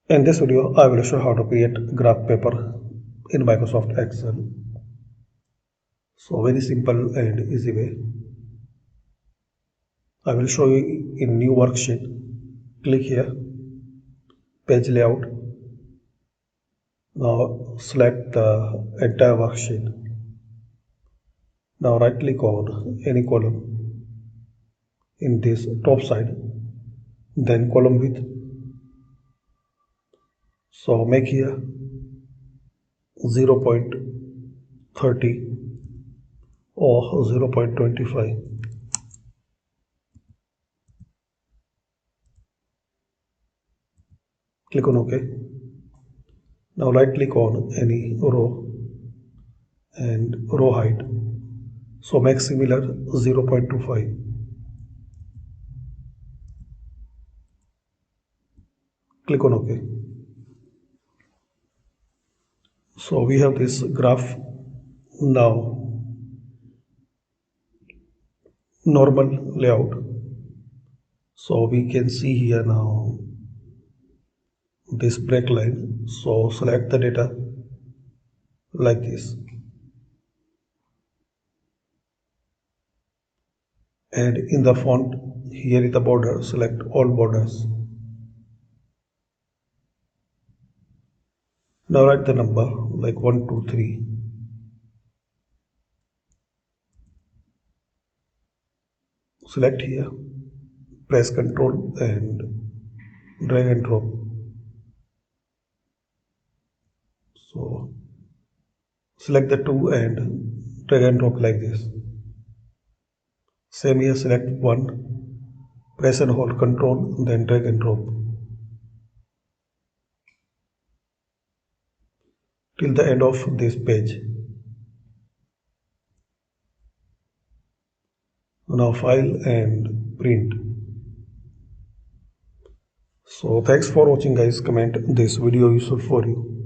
In this video, I will show how to create graph paper in Microsoft Excel. So very simple and easy way. I will show you in new worksheet. Click here, page layout. Now select the entire worksheet. Now right click on any column in this top side, then column width. So make here 0.30 or 0.25. Click on OK. Now right click on any row and row height. So make similar 0.25. Click on OK. So we have this graph now, normal layout. So we can see here now this break line. So select the data like this. And in the font, here is the border, select all borders. Now write the number like 1, 2, 3. Select here, press Ctrl and drag and drop. So select the 2 and drag and drop like this. Same here, select 1, press and hold Ctrl, then drag and drop till the end of this page. Now file and print. So thanks for watching guys. Comment this video useful for you.